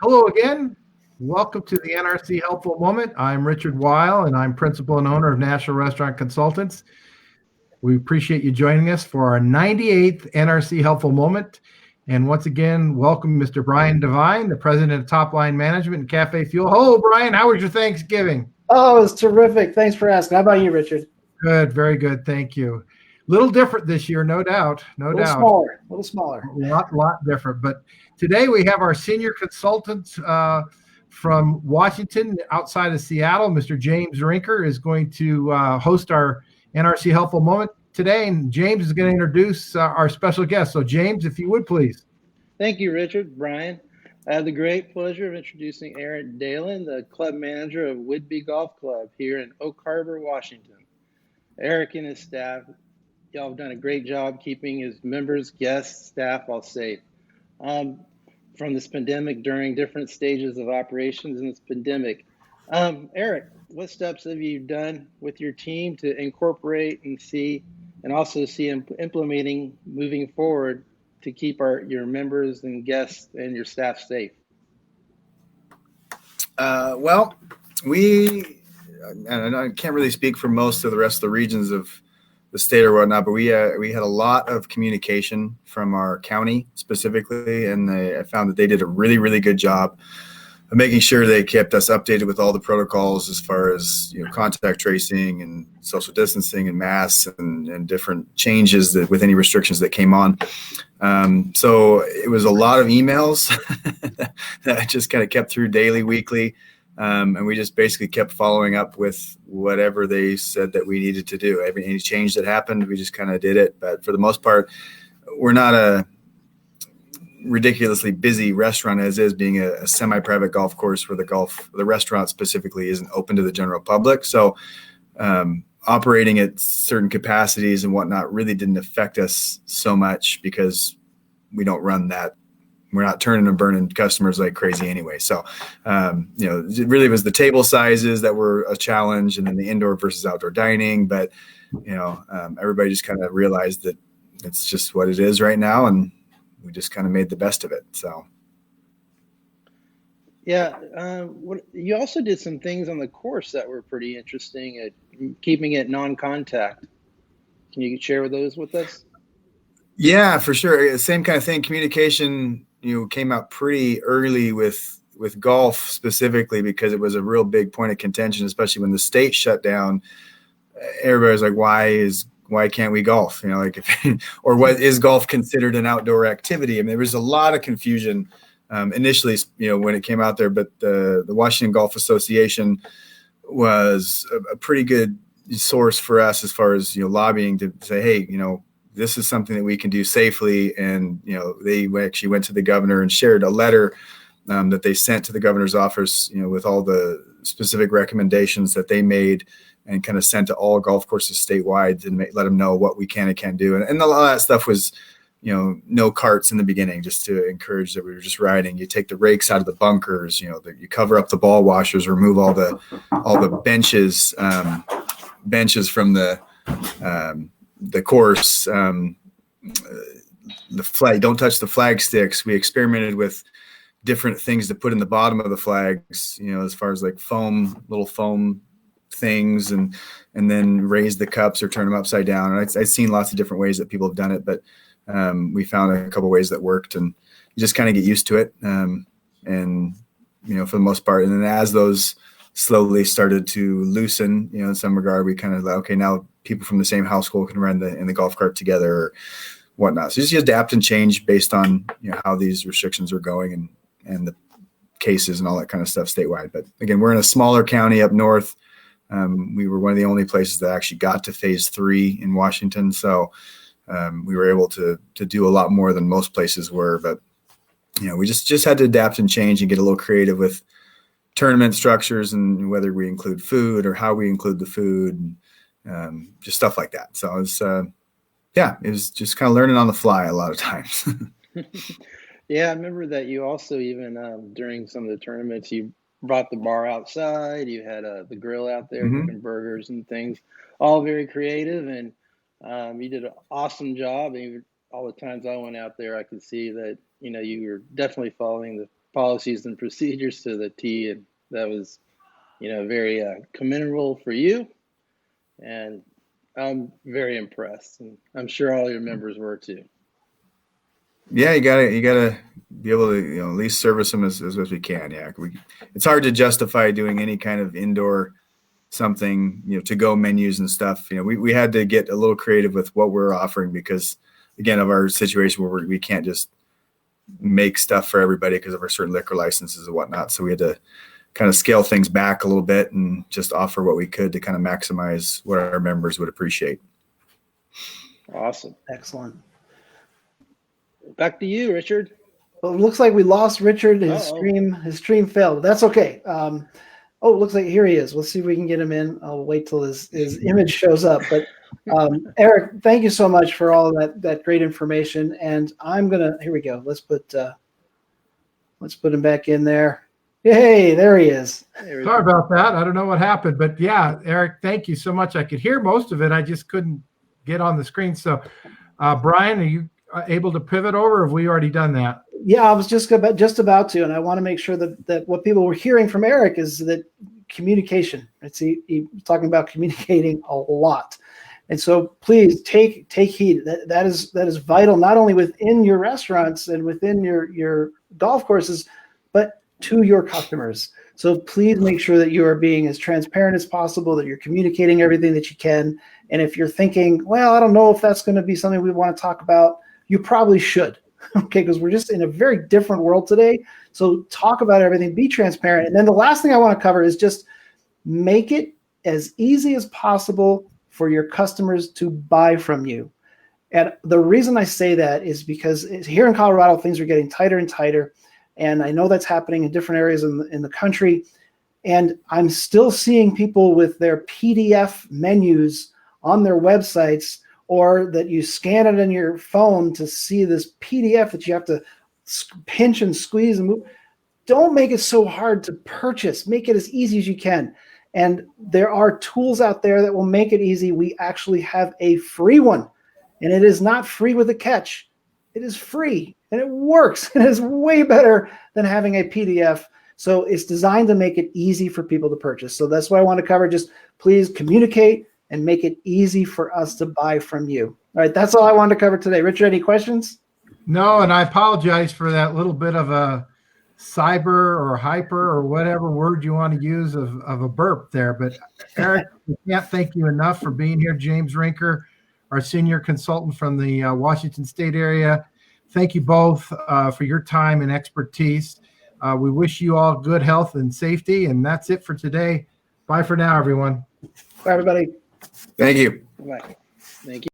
Hello again. Welcome to the NRC Helpful Moment. I'm Richard Weil, and I'm principal and owner of National Restaurant Consultants. We appreciate you joining us for our 98th NRC Helpful Moment. And once again, welcome Mr. Brian Devine, the president of Top Line Management and Cafe Fuel. Hello, Brian. How was your Thanksgiving? Oh, it's terrific. Thanks for asking. How about you, Richard? Good, very good. Thank you. Little different this year, no doubt. No doubt. A little smaller. A lot different. But today we have our senior consultant from Washington, outside of Seattle. Mr. James Rinker is going to host our NRC Helpful Moment today, and James is going to introduce our special guest. So, James, if you would please. Thank you, Richard. Brian, I have the great pleasure of introducing Eric Dalen, the club manager of Whidbey Golf Club here in Oak Harbor, Washington. Eric and his staff, y'all have done a great job keeping his members, guests, staff all safe. From this pandemic, during different stages of operations in this pandemic. Eric, what steps have you done with your team to incorporate and also see implementing moving forward to keep your members and guests and your staff safe? Well, and I can't really speak for most of the rest of the regions of the state or whatnot, but we had a lot of communication from our county specifically, and I found that they did a really, really good job of making sure they kept us updated with all the protocols as far as contact tracing and social distancing and masks and different changes with any restrictions that came on. So it was a lot of emails that I just kind of kept through daily, weekly. And we just basically kept following up with whatever they said that we needed to do. Any change that happened, we just kind of did it. But for the most part, we're not a ridiculously busy restaurant as is, being a semi-private golf course where the restaurant specifically isn't open to the general public. So operating at certain capacities and whatnot really didn't affect us so much because we don't run that. We're not turning and burning customers like crazy anyway. So, it really was the table sizes that were a challenge, and then the indoor versus outdoor dining. But, everybody just kind of realized that it's just what it is right now, and we just kind of made the best of it. So. Yeah. You also did some things on the course that were pretty interesting at keeping it non-contact. Can you share those with us? Yeah, for sure. Same kind of thing. Communication, came out pretty early with golf specifically because it was a real big point of contention, especially when the state shut down. Everybody was like, why can't we golf? Or what is golf considered an outdoor activity? I mean, there was a lot of confusion initially, when it came out there, but the Washington Golf Association was a pretty good source for us as far as, lobbying to say, hey, this is something that we can do safely. And, they actually went to the governor and shared a letter that they sent to the governor's office, with all the specific recommendations that they made, and kind of sent to all golf courses statewide to let them know what we can and can't do. And a lot of that stuff was, no carts in the beginning, just to encourage that we were just riding. You take the rakes out of the bunkers, you cover up the ball washers, remove all the benches from the course, the flag, don't touch the flag sticks. We experimented with different things to put in the bottom of the flags, as far as like little foam things, and then raise the cups or turn them upside down. And I've seen lots of different ways that people have done it, but we found a couple ways that worked, and you just kind of get used to it. And, for the most part, and then as those slowly started to loosen, in some regard, we kind of like, okay, now people from the same household can run in the golf cart together or whatnot. So just adapt and change based on how these restrictions are going and the cases and all that kind of stuff statewide. But again, we're in a smaller county up north. We were one of the only places that actually got to phase 3 in Washington. So we were able to do a lot more than most places were. But we just had to adapt and change and get a little creative with tournament structures and whether we include food or how we include the food, just stuff like that. So it was just kind of learning on the fly a lot of times. Yeah, I remember that you also even during some of the tournaments, you brought the bar outside. You had the grill out there, cooking burgers and things, all very creative. And you did an awesome job. And all the times I went out there, I could see that, you were definitely following policies and procedures to the T, and that was, very commendable for you. And I'm very impressed, and I'm sure all your members were too. Yeah, you gotta be able to at least service them as we can. Yeah, it's hard to justify doing any kind of indoor something, to go menus and stuff. We had to get a little creative with what we're offering because, again, of our situation where we can't just make stuff for everybody because of our certain liquor licenses and whatnot. So we had to kind of scale things back a little bit and just offer what we could to kind of maximize what our members would appreciate. Awesome. Excellent. Back to you, Richard. Well, it looks like we lost Richard. His stream failed. That's okay. Oh, it looks like here he is. Let's see if we can get him in. I'll wait till his image shows up. But Eric, thank you so much for all that great information. And here we go. Let's put him back in there. Yay, there he is. Sorry about that. I don't know what happened, but yeah, Eric, thank you so much. I could hear most of it. I just couldn't get on the screen. So, Brian, are you able to pivot over? Or have we already done that? Yeah, I was just about to, and I want to make sure that what people were hearing from Eric is that communication. He's talking about communicating a lot, and so please take heed. That is vital, not only within your restaurants and within your golf courses, but to your customers. So please make sure that you are being as transparent as possible, that you're communicating everything that you can. And if you're thinking, well, I don't know if that's going to be something we want to talk about, you probably should. Okay, because we're just in a very different world today. So talk about everything, be transparent. And then the last thing I want to cover is just make it as easy as possible for your customers to buy from you. And the reason I say that is because here in Colorado, things are getting tighter and tighter. And I know that's happening in different areas in the country. And I'm still seeing people with their PDF menus on their websites, or that you scan it in your phone to see this PDF that you have to pinch and squeeze and move. Don't make it so hard to purchase. Make it as easy as you can. And there are tools out there that will make it easy. We actually have a free one, and it is not free with a catch. It is free, and it works. It is way better than having a PDF. So it's designed to make it easy for people to purchase. So that's what I want to cover. Just please communicate and make it easy for us to buy from you. All right, that's all I wanted to cover today. Richard, any questions? No, and I apologize for that little bit of a cyber or hyper or whatever word you want to use of a burp there. But Eric, we can't thank you enough for being here. James Rinker, our senior consultant from the Washington State area. Thank you both for your time and expertise. We wish you all good health and safety. And that's it for today. Bye for now, everyone. Bye, everybody. Thank you. Bye. Thank you.